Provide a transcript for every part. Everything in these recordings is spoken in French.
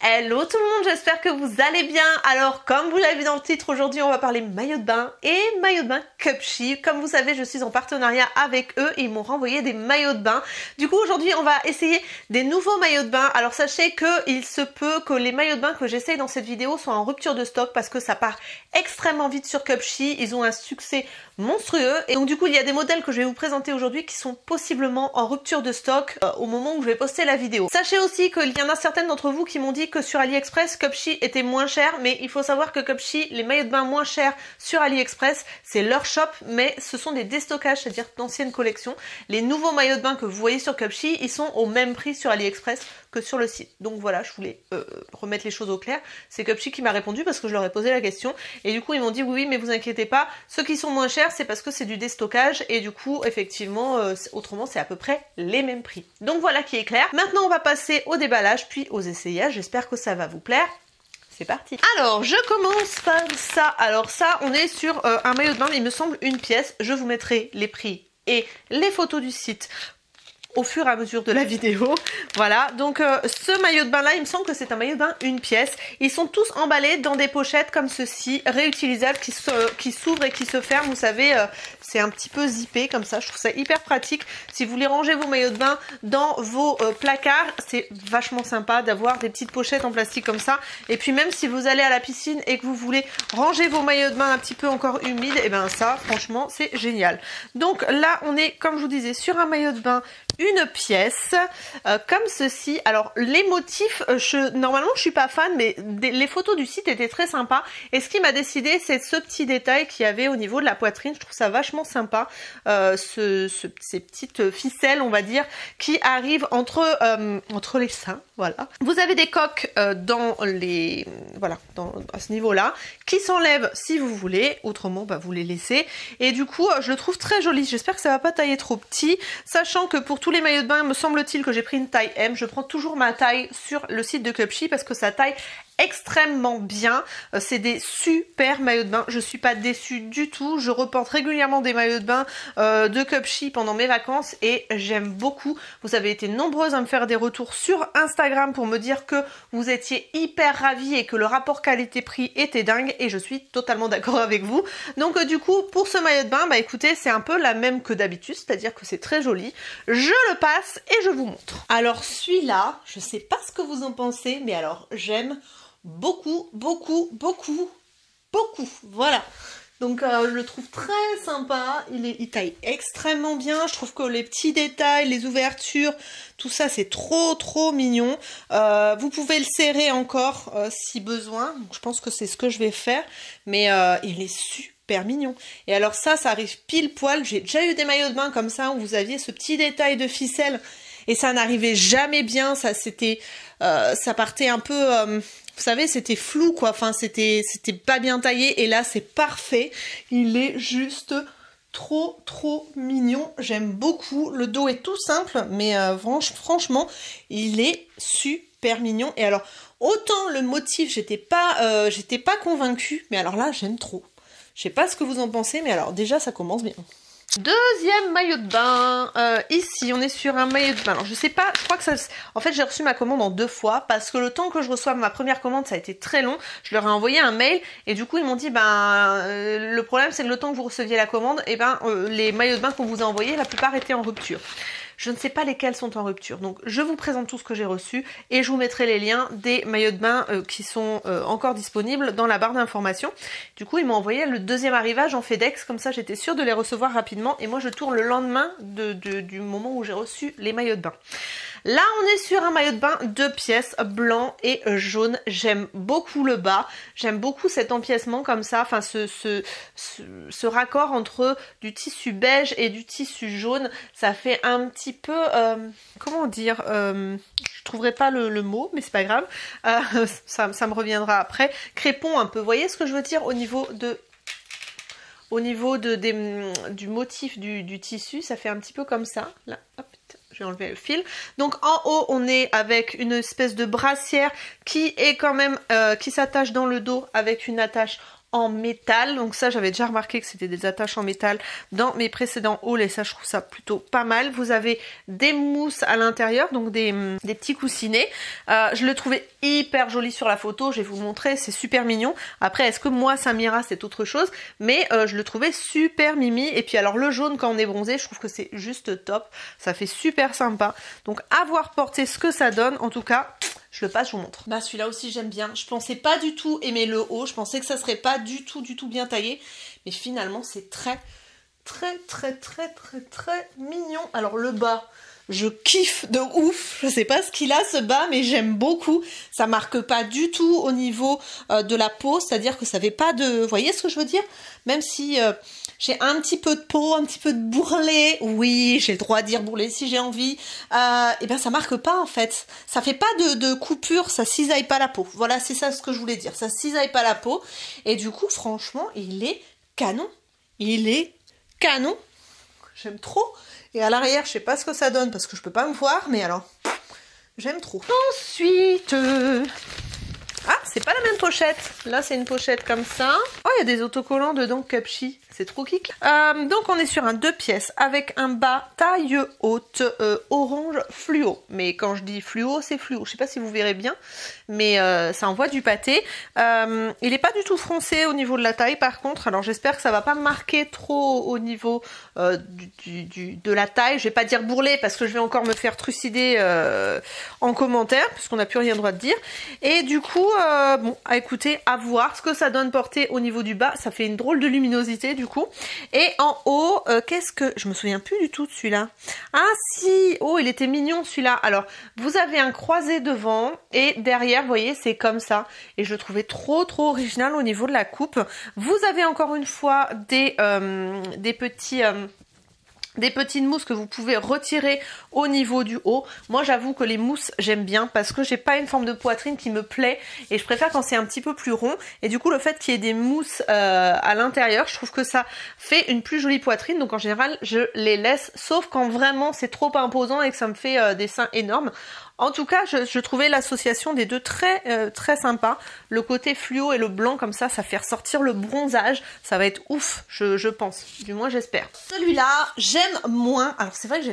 Hello tout le monde, j'espère que vous allez bien. Alors comme vous l'avez vu dans le titre, aujourd'hui on va parler maillot de bain et maillot de bain Cupshe. Comme vous savez, je suis en partenariat avec eux et ils m'ont renvoyé des maillots de bain. Du coup aujourd'hui on va essayer des nouveaux maillots de bain. Alors sachez qu'il se peut que les maillots de bain que j'essaye dans cette vidéo soient en rupture de stock parce que ça part extrêmement vite sur Cupshe. Ils ont un succès monstrueux et donc du coup il y a des modèles que je vais vous présenter aujourd'hui qui sont possiblement en rupture de stock au moment où je vais poster la vidéo. Sachez aussi qu'il y en a certaines d'entre vous qui m'ont dit que sur AliExpress Cupshe était moins cher, mais il faut savoir que Cupshe, les maillots de bain moins chers sur AliExpress, c'est leur shop, mais ce sont des déstockages, c'est-à-dire d'anciennes collections. Les nouveaux maillots de bain que vous voyez sur Cupshe, ils sont au même prix sur AliExpress que sur le site. Donc voilà, je voulais remettre les choses au clair. C'est Cupshe qui m'a répondu parce que je leur ai posé la question et du coup ils m'ont dit oui mais vous inquiétez pas, ceux qui sont moins chers c'est parce que c'est du déstockage et du coup effectivement autrement c'est à peu près les mêmes prix. Donc voilà qui est clair. Maintenant on va passer au déballage puis aux essayages, j'espère que ça va vous plaire. C'est parti. Alors je commence par ça. Alors ça on est sur un maillot de bain, il me semble une pièce. Je vous mettrai les prix et les photos du site au fur et à mesure de la vidéo. Voilà, donc ce maillot de bain là, il me semble que c'est un maillot de bain une pièce. Ils sont tous emballés dans des pochettes comme ceci, réutilisables, qui s'ouvrent et qui se ferment. Vous savez, c'est un petit peu zippé comme ça. Je trouve ça hyper pratique. Si vous voulez ranger vos maillots de bain dans vos placards, c'est vachement sympa d'avoir des petites pochettes en plastique comme ça. Et puis même si vous allez à la piscine et que vous voulez ranger vos maillots de bain un petit peu encore humides, et ben ça, franchement, c'est génial. Donc là, on est, comme je vous disais, sur un maillot de bain une pièce comme ceci. Alors les motifs, normalement je suis pas fan, mais les photos du site étaient très sympas et ce qui m'a décidé c'est ce petit détail qu'il y avait au niveau de la poitrine. Je trouve ça vachement sympa, ces petites ficelles on va dire qui arrivent entre les seins. Voilà. Vous avez des coques dans les à ce niveau là qui s'enlèvent si vous voulez, autrement bah, vous les laissez et du coup je le trouve très joli. J'espère que ça va pas tailler trop petit, sachant que pour tous les maillots de bain, me semble-t-il que j'ai pris une taille M. Je prends toujours ma taille sur le site de Cupshe parce que ça taille extrêmement bien. C'est des super maillots de bain. Je suis pas déçue du tout. Je reporte régulièrement des maillots de bain de Cupshe pendant mes vacances et j'aime beaucoup. Vous avez été nombreuses à me faire des retours sur Instagram pour me dire que vous étiez hyper ravis et que le rapport qualité-prix était dingue et je suis totalement d'accord avec vous. Donc du coup, pour ce maillot de bain, bah écoutez, c'est un peu la même que d'habitude, c'est-à-dire que c'est très joli. Je le passe et je vous montre. Alors celui-là, je sais pas ce que vous en pensez, mais alors j'aime beaucoup, beaucoup, beaucoup, beaucoup. Voilà. Donc je le trouve très sympa, il taille extrêmement bien, je trouve que les petits détails, les ouvertures, tout ça c'est trop mignon. Vous pouvez le serrer encore si besoin, donc, je pense que c'est ce que je vais faire, mais il est super mignon. Et alors ça arrive pile poil, j'ai déjà eu des maillots de bain comme ça où vous aviez ce petit détail de ficelle et ça n'arrivait jamais bien, ça partait un peu... vous savez, c'était flou quoi, enfin c'était pas bien taillé et là c'est parfait. Il est juste trop mignon, j'aime beaucoup. Le dos est tout simple mais franchement il est super mignon. Et alors autant le motif j'étais pas convaincue, mais alors là j'aime trop. Je sais pas ce que vous en pensez, mais alors déjà ça commence bien. Deuxième maillot de bain, ici on est sur un maillot de bain, alors je sais pas, je crois que ça, en fait j'ai reçu ma commande en 2 fois parce que le temps que je reçoive ma première commande ça a été très long, je leur ai envoyé un mail et du coup ils m'ont dit le problème c'est que le temps que vous receviez la commande, et les maillots de bain qu'on vous a envoyés la plupart étaient en rupture. Je ne sais pas lesquels sont en rupture, donc je vous présente tout ce que j'ai reçu et je vous mettrai les liens des maillots de bain qui sont encore disponibles dans la barre d'informations. Du coup, ils m'ont envoyé le deuxième arrivage en FedEx, comme ça j'étais sûre de les recevoir rapidement et moi je tourne le lendemain du moment où j'ai reçu les maillots de bain. Là, on est sur un maillot de bain 2 pièces, blanc et jaune. J'aime beaucoup le bas. J'aime beaucoup cet empiècement comme ça. Enfin, ce raccord entre du tissu beige et du tissu jaune. Ça fait un petit peu... comment dire je trouverai pas le mot, mais c'est pas grave. Ça me reviendra après. Crépon un peu. Vous voyez ce que je veux dire au niveau du motif du tissu, ça fait un petit peu comme ça. Là, hop, je vais enlever le fil. Donc en haut, on est avec une espèce de brassière qui est quand même qui s'attache dans le dos avec une attache en métal. Donc ça, j'avais déjà remarqué que c'était des attaches en métal dans mes précédents hauls et ça, je trouve ça plutôt pas mal. Vous avez des mousses à l'intérieur, donc des petits coussinets. Je le trouvais hyper joli sur la photo, je vais vous le montrer, c'est super mignon. Après, est-ce que moi ça m'ira, c'est autre chose, mais je le trouvais super mimi. Et puis alors le jaune quand on est bronzé, je trouve que c'est juste top, ça fait super sympa. Donc à voir porter ce que ça donne, en tout cas je le passe, je vous montre. Bah celui-là aussi j'aime bien, je pensais pas du tout aimer le haut, je pensais que ça serait pas du tout bien taillé, mais finalement c'est très mignon. Alors le bas, je kiffe de ouf, je sais pas ce qu'il a ce bas, mais j'aime beaucoup. Ça marque pas du tout au niveau de la peau, c'est-à-dire que ça fait pas de... Vous voyez ce que je veux dire? Même si j'ai un petit peu de peau, un petit peu de bourrelet, oui, j'ai le droit de dire bourrelet si j'ai envie, et ben ça marque pas en fait. Ça fait pas de coupure, ça cisaille pas la peau. Voilà, c'est ça ce que je voulais dire, ça cisaille pas la peau. Et du coup, franchement, il est canon. Il est canon. J'aime trop. Et à l'arrière, je sais pas ce que ça donne parce que je peux pas me voir, mais alors, j'aime trop. Ensuite, ah, c'est pas la même pochette. Là, c'est une pochette comme ça. Oh, il y a des autocollants dedans, Cupshe. C'est trop kick. Donc, on est sur un 2 pièces avec un bas taille haute orange fluo. Mais quand je dis fluo, c'est fluo. Je sais pas si vous verrez bien, mais ça envoie du pâté. Il est pas du tout froncé au niveau de la taille, par contre. Alors, j'espère que ça va pas marquer trop au niveau de la taille. Je vais pas dire bourrelet parce que je vais encore me faire trucider en commentaire, puisqu'on n'a plus rien droit de dire. Et du coup, bon, écoutez, à voir ce que ça donne porter au niveau du bas. Ça fait une drôle de luminosité du coup. Et en haut, qu'est-ce que... Je me souviens plus du tout de celui-là. Ah si, oh, il était mignon celui-là. Alors, vous avez un croisé devant et derrière, vous voyez, c'est comme ça. Et je le trouvais trop original au niveau de la coupe. Vous avez encore une fois des petites mousses que vous pouvez retirer au niveau du haut. Moi j'avoue que les mousses j'aime bien parce que j'ai pas une forme de poitrine qui me plaît et je préfère quand c'est un petit peu plus rond, et du coup le fait qu'il y ait des mousses à l'intérieur, je trouve que ça fait une plus jolie poitrine. Donc en général je les laisse, sauf quand vraiment c'est trop imposant et que ça me fait des seins énormes. En tout cas, je trouvais l'association des deux très sympa. Le côté fluo et le blanc comme ça, ça fait ressortir le bronzage. Ça va être ouf, je pense. Du moins, j'espère. Celui-là, j'aime moins. Alors, c'est vrai que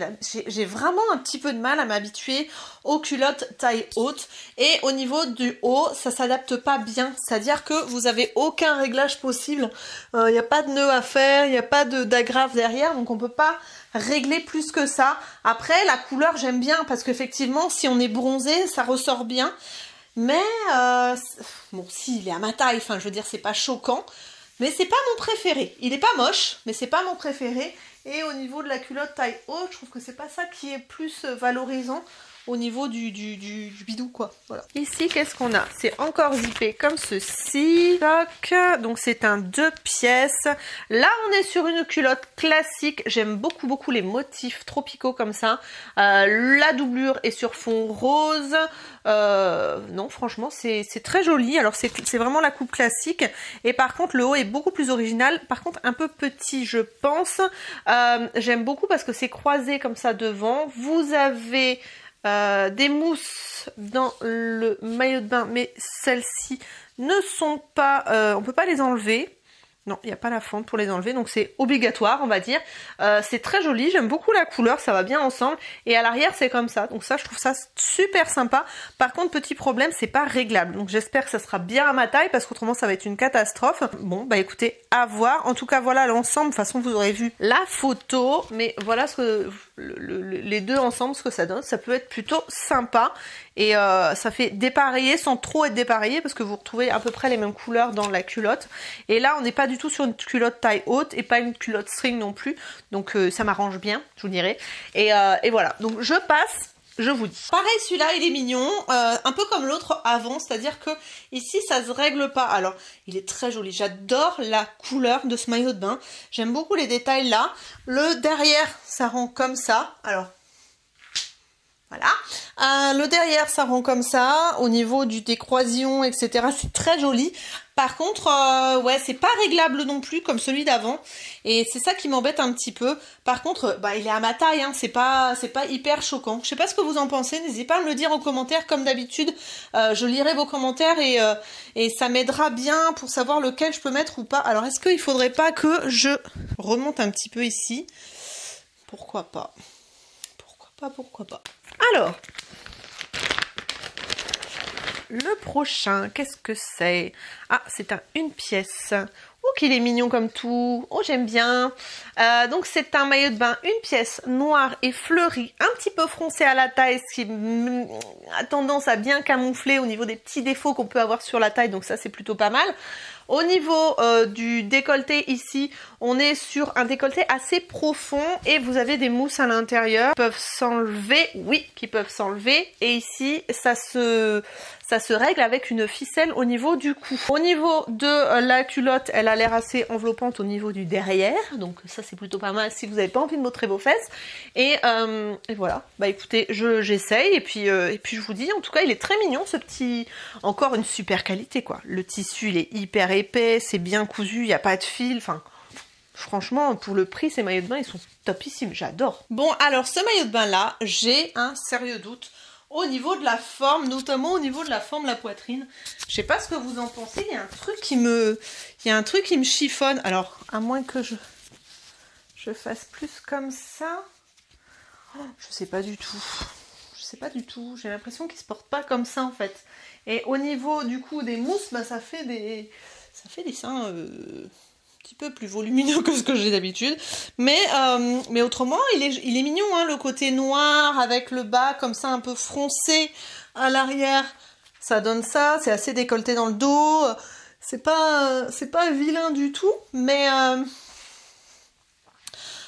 j'ai vraiment un petit peu de mal à m'habituer aux culottes taille haute. Et au niveau du haut, ça s'adapte pas bien. C'est-à-dire que vous avez aucun réglage possible. Il n'y a pas de nœud à faire, il n'y a pas d'agrafe derrière. Donc, on peut pas régler plus que ça. Après la couleur j'aime bien parce qu'effectivement si on est bronzé ça ressort bien, mais bon, si il est à ma taille, enfin je veux dire c'est pas choquant, mais c'est pas mon préféré. Il est pas moche mais c'est pas mon préféré. Et au niveau de la culotte taille haute, je trouve que c'est pas ça qui est plus valorisant au niveau du bidou quoi. Voilà. Ici qu'est-ce qu'on a? C'est encore zippé comme ceci. Toc. Donc c'est un 2 pièces. Là on est sur une culotte classique. J'aime beaucoup les motifs tropicaux comme ça. La doublure est sur fond rose. Non franchement c'est très joli. Alors c'est vraiment la coupe classique. Et par contre le haut est beaucoup plus original. Par contre un peu petit je pense. J'aime beaucoup parce que c'est croisé comme ça devant. Vous avez des mousses dans le maillot de bain, mais celles-ci ne sont pas... on peut pas les enlever. Non, il n'y a pas la fente pour les enlever, donc c'est obligatoire, on va dire. C'est très joli, j'aime beaucoup la couleur, ça va bien ensemble. Et à l'arrière, c'est comme ça. Donc ça, je trouve ça super sympa. Par contre, petit problème, c'est pas réglable. Donc j'espère que ça sera bien à ma taille, parce qu'autrement, ça va être une catastrophe. Bon, bah écoutez, à voir. En tout cas, voilà l'ensemble. De toute façon, vous aurez vu la photo. Mais voilà ce que les deux ensemble, ce que ça donne. Ça peut être plutôt sympa. Et ça fait dépareillé sans trop être dépareillé, parce que vous retrouvez à peu près les mêmes couleurs dans la culotte. Et là, on n'est pas du tout sur une culotte taille haute et pas une culotte string non plus. Donc ça m'arrange bien, je vous dirais. Et voilà, donc je passe, je vous dis. Pareil, celui-là, il est mignon, un peu comme l'autre avant, c'est-à-dire que ici, ça se règle pas. Alors, il est très joli. J'adore la couleur de ce maillot de bain. J'aime beaucoup les détails là. Le derrière, ça rend comme ça. Alors, Voilà. Le derrière, ça rend comme ça. Au niveau des croisillons, etc., c'est très joli. Par contre, ouais, c'est pas réglable non plus comme celui d'avant. Et c'est ça qui m'embête un petit peu. Par contre, bah, il est à ma taille, hein. C'est pas hyper choquant. Je sais pas ce que vous en pensez. N'hésitez pas à me le dire en commentaire. Comme d'habitude, je lirai vos commentaires et ça m'aidera bien pour savoir lequel je peux mettre ou pas. Alors, est-ce qu'il faudrait pas que je remonte un petit peu ici? Pourquoi pas? Pourquoi pas? Alors, le prochain, qu'est-ce que c'est? Ah, c'est une pièce. Oh, qu'il est mignon comme tout. Oh, j'aime bien. Donc, c'est un maillot de bain, une pièce noire et fleurie, un petit peu froncé à la taille, ce qui a tendance à bien camoufler au niveau des petits défauts qu'on peut avoir sur la taille. Donc, ça, c'est plutôt pas mal. Au niveau du décolleté ici, on est sur un décolleté assez profond et vous avez des mousses à l'intérieur qui peuvent s'enlever, oui, qui peuvent s'enlever. Et ici, ça se règle avec une ficelle au niveau du cou. Au niveau de la culotte, elle a l'air assez enveloppante au niveau du derrière, donc ça c'est plutôt pas mal si vous n'avez pas envie de montrer vos fesses. Et voilà, bah écoutez, j'essaye et puis je vous dis, en tout cas il est très mignon ce petit, encore une super qualité quoi. Le tissu il est hyper épais, c'est bien cousu, il n'y a pas de fil, enfin franchement pour le prix ces maillots de bain ils sont topissimes, j'adore. Bon alors ce maillot de bain là, j'ai un sérieux doute au niveau de la forme, notamment au niveau de la forme de la poitrine. Je sais pas ce que vous en pensez, il y a un truc qui me chiffonne. Alors, à moins que je fasse plus comme ça. Oh, je sais pas du tout. Je sais pas du tout. J'ai l'impression qu'il se porte pas comme ça en fait. Et au niveau du coup des mousses, bah, ça fait des seins un petit peu plus volumineux que ce que j'ai d'habitude, mais autrement il est mignon hein, le côté noir avec le bas comme ça un peu froncé à l'arrière, ça donne ça, c'est assez décolleté dans le dos, c'est pas vilain du tout, mais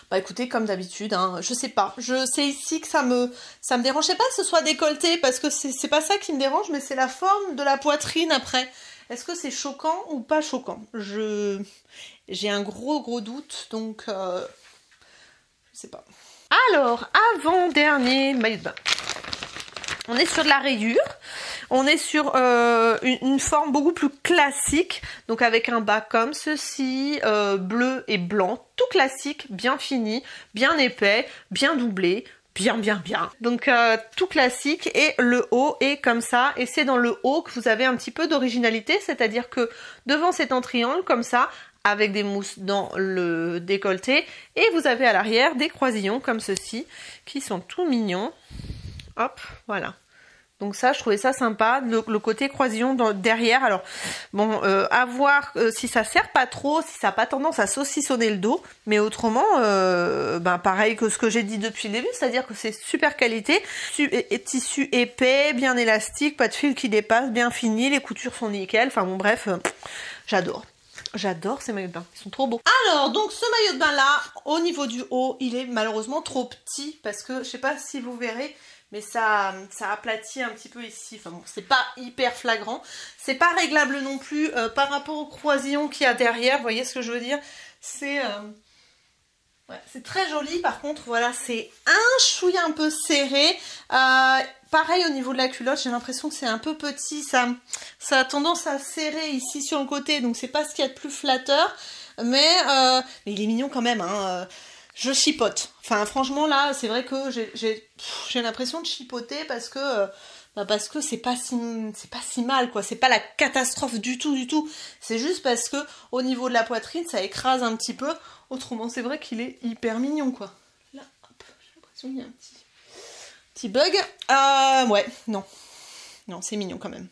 bah écoutez comme d'habitude, hein, je sais pas, c'est ici que ça me dérange, je sais pas que ce soit décolleté parce que c'est pas ça qui me dérange, mais c'est la forme de la poitrine après. Est-ce que c'est choquant ou pas choquant? J'ai un gros doute, donc je sais pas. Alors, avant-dernier maillot de bain. On est sur de la rayure. On est sur une forme beaucoup plus classique. Donc avec un bas comme ceci, bleu et blanc. Tout classique, bien fini, bien épais, bien doublé. Bien. Donc tout classique et le haut est comme ça et c'est dans le haut que vous avez un petit peu d'originalité, c'est-à-dire que devant c'est en triangle comme ça avec des mousses dans le décolleté et vous avez à l'arrière des croisillons comme ceci qui sont tout mignons. Hop, voilà. Donc ça, je trouvais ça sympa, le côté croisillon derrière. Alors, bon, à voir si ça sert pas trop, si ça n'a pas tendance à saucissonner le dos. Mais autrement, ben pareil que ce que j'ai dit depuis le début, c'est-à-dire que c'est super qualité. Tissu épais, bien élastique, pas de fil qui dépasse, bien fini, les coutures sont nickel. Enfin bon, bref, j'adore. J'adore ces maillots de bain, ils sont trop beaux. Alors, donc ce maillot de bain là, au niveau du haut, il est malheureusement trop petit parce que, je sais pas si vous verrez, mais ça aplatit un petit peu ici. Enfin bon, c'est pas hyper flagrant. C'est pas réglable non plus par rapport au croisillon qu'il y a derrière. Vous voyez ce que je veux dire? C'est ouais, c'est très joli. Par contre, voilà, c'est un chouïa un peu serré. Pareil au niveau de la culotte, j'ai l'impression que c'est un peu petit. Ça a tendance à serrer ici sur le côté. Donc c'est pas ce qu'il y a de plus flatteur. Mais il est mignon quand même, hein. Je chipote. Enfin, franchement, là, c'est vrai que j'ai l'impression de chipoter parce que c'est pas si mal, quoi. C'est pas la catastrophe du tout. C'est juste parce que au niveau de la poitrine, ça écrase un petit peu. Autrement, c'est vrai qu'il est hyper mignon, quoi. Là, hop, j'ai l'impression qu'il y a un petit bug. Ouais, non. Non, c'est mignon quand même.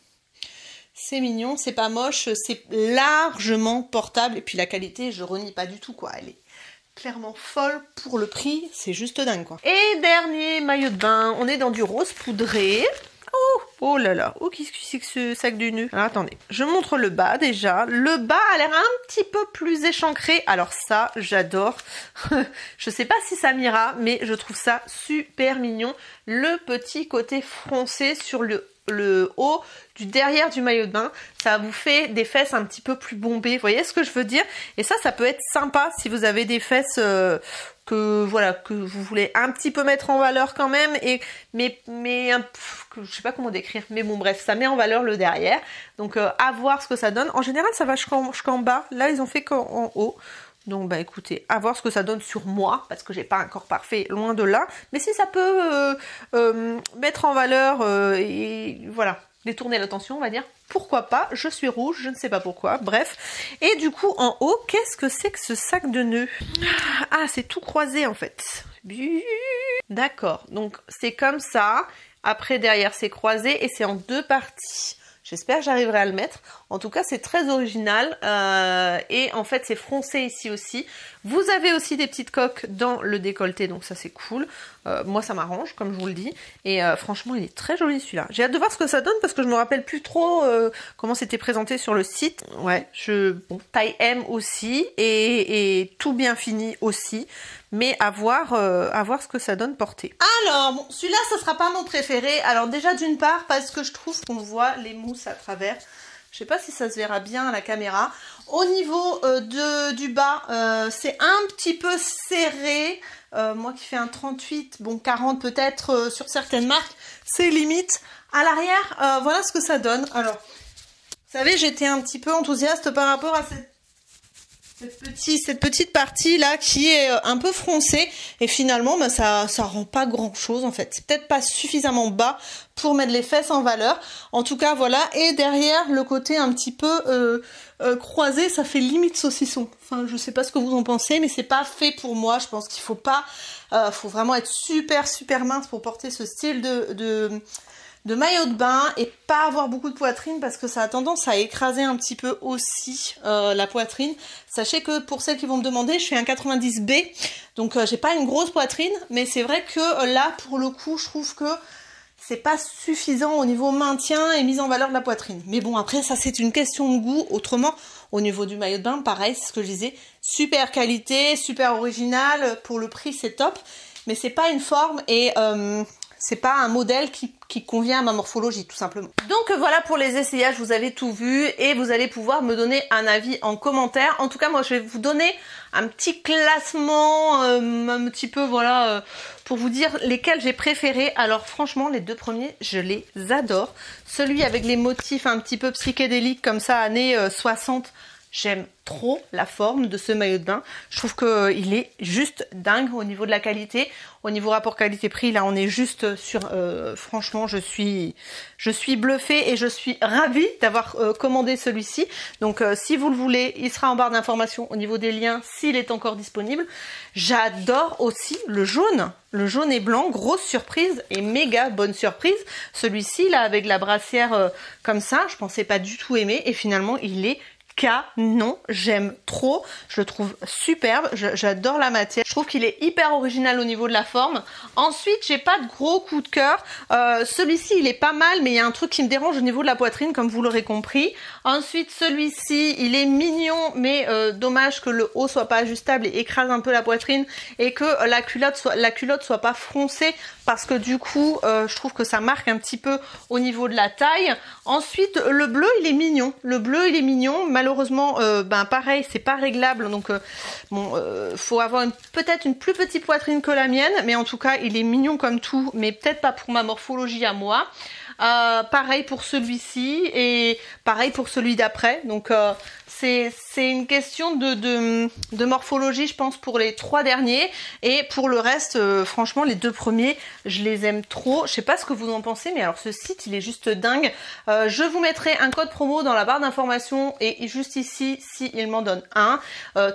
C'est mignon, c'est pas moche, c'est largement portable. Et puis la qualité, je renie pas du tout, quoi. Elle est clairement folle pour le prix, c'est juste dingue quoi. Et dernier maillot de bain, on est dans du rose poudré. Oh là là, oh qu'est-ce que c'est que ce sac du nu? Alors attendez, je montre le bas déjà. Le bas a l'air un petit peu plus échancré. Alors ça, j'adore. Je sais pas si ça m'ira, mais je trouve ça super mignon. Le petit côté froncé sur le haut du derrière du maillot de bain, ça vous fait des fesses un petit peu plus bombées, vous voyez ce que je veux dire? Et ça peut être sympa si vous avez des fesses que voilà, que vous voulez un petit peu mettre en valeur quand même, et je sais pas comment décrire, mais bon bref, ça met en valeur le derrière. Donc à voir ce que ça donne. En général ça va jusqu'en bas, là ils ont fait qu'en haut. Donc bah écoutez, à voir ce que ça donne sur moi, parce que j'ai pas un corps parfait, loin de là. Mais si ça peut mettre en valeur et voilà, détourner l'attention, on va dire, pourquoi pas. Je suis rouge, je ne sais pas pourquoi, bref. Et du coup, en haut, qu'est-ce que c'est que ce sac de nœuds? Ah, c'est tout croisé en fait. D'accord, donc c'est comme ça. Après, derrière, c'est croisé et c'est en deux parties. J'espère que j'arriverai à le mettre. En tout cas, c'est très original. Et en fait, c'est froncé ici aussi. Vous avez aussi des petites coques dans le décolleté, donc ça, c'est cool. Moi, ça m'arrange, comme je vous le dis. Et franchement, il est très joli, celui-là. J'ai hâte de voir ce que ça donne, parce que je me rappelle plus trop comment c'était présenté sur le site. Ouais, bon, taille M aussi. Et tout bien fini aussi. Mais à voir ce que ça donne porté. Alors, bon, celui-là, ça sera pas mon préféré. Alors déjà, d'une part, parce que je trouve qu'on voit les mousses à travers. Je sais pas si ça se verra bien à la caméra. Au niveau du bas, c'est un petit peu serré. Moi qui fais un 38, bon 40 peut-être sur certaines marques, c'est limite. À l'arrière, voilà ce que ça donne. Alors, vous savez, j'étais un petit peu enthousiaste par rapport à cette petite partie là qui est un peu froncée, et finalement bah, ça rend pas grand chose en fait. C'est peut-être pas suffisamment bas pour mettre les fesses en valeur. En tout cas voilà, et derrière le côté un petit peu croisé, ça fait limite saucisson. Enfin je sais pas ce que vous en pensez, mais c'est pas fait pour moi. Je pense qu'il faut pas, faut vraiment être super mince pour porter ce style de maillot de bain, et pas avoir beaucoup de poitrine, parce que ça a tendance à écraser un petit peu aussi la poitrine. Sachez que pour celles qui vont me demander, je fais un 90B, donc j'ai pas une grosse poitrine, mais c'est vrai que là pour le coup je trouve que c'est pas suffisant au niveau maintien et mise en valeur de la poitrine. Mais bon, après ça c'est une question de goût. Autrement, au niveau du maillot de bain, pareil, c'est ce que je disais, super qualité, super original, pour le prix c'est top, mais c'est pas une forme et c'est pas un modèle qui convient à ma morphologie, tout simplement. Donc voilà pour les essayages, vous avez tout vu et vous allez pouvoir me donner un avis en commentaire. En tout cas, moi je vais vous donner un petit classement, un petit peu, voilà, pour vous dire lesquels j'ai préférés. Alors franchement, les deux premiers, je les adore. Celui avec les motifs un petit peu psychédéliques comme ça, années 60, j'aime trop la forme de ce maillot de bain. Je trouve qu'il est juste dingue au niveau de la qualité. Au niveau rapport qualité-prix, là on est juste sur... franchement, je suis bluffée et je suis ravie d'avoir commandé celui-ci. Donc si vous le voulez, il sera en barre d'informations au niveau des liens s'il est encore disponible. J'adore aussi le jaune. Le jaune et blanc, grosse surprise et méga bonne surprise. Celui-ci, là, avec la brassière comme ça, je pensais pas du tout aimer et finalement il est canon, j'aime trop, je le trouve superbe, j'adore la matière, je trouve qu'il est hyper original au niveau de la forme. Ensuite, j'ai pas de gros coup de cœur, celui-ci il est pas mal, mais il y a un truc qui me dérange au niveau de la poitrine, comme vous l'aurez compris. Ensuite, celui-ci, il est mignon, mais dommage que le haut soit pas ajustable et écrase un peu la poitrine, et que la culotte soit pas froncée, parce que du coup, je trouve que ça marque un petit peu au niveau de la taille. Ensuite, le bleu, il est mignon, malheureusement, ben pareil, c'est pas réglable, donc bon, faut avoir peut-être une plus petite poitrine que la mienne, mais en tout cas, il est mignon comme tout, mais peut-être pas pour ma morphologie à moi. Pareil pour celui-ci et pareil pour celui d'après, donc c'est une question de morphologie, je pense, pour les trois derniers, et pour le reste, franchement, les deux premiers, je les aime trop. Je sais pas ce que vous en pensez, mais alors ce site, il est juste dingue. Je vous mettrai un code promo dans la barre d'information et juste ici, s'il m'en donne un.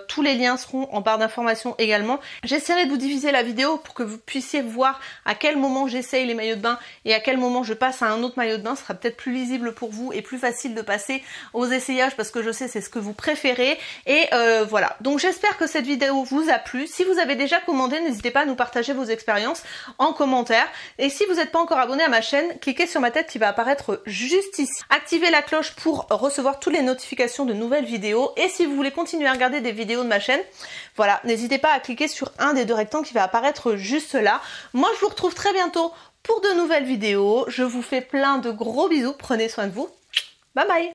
Tous les liens seront en barre d'information également. J'essaierai de vous diviser la vidéo pour que vous puissiez voir à quel moment j'essaye les maillots de bain et à quel moment je passe à un autre maillot de bain. Ce sera peut-être plus lisible pour vous et plus facile de passer aux essayages, parce que je sais c'est ce que vous préférez. Et voilà, donc j'espère que cette vidéo vous a plu. Si vous avez déjà commandé, n'hésitez pas à nous partager vos expériences en commentaire. Et si vous n'êtes pas encore abonné à ma chaîne, cliquez sur ma tête qui va apparaître juste ici. Activez la cloche pour recevoir toutes les notifications de nouvelles vidéos. Et si vous voulez continuer à regarder des vidéos de ma chaîne, voilà, n'hésitez pas à cliquer sur un des deux rectangles qui va apparaître juste là. Moi, je vous retrouve très bientôt pour de nouvelles vidéos. Je vous fais plein de gros bisous. Prenez soin de vous. Bye bye.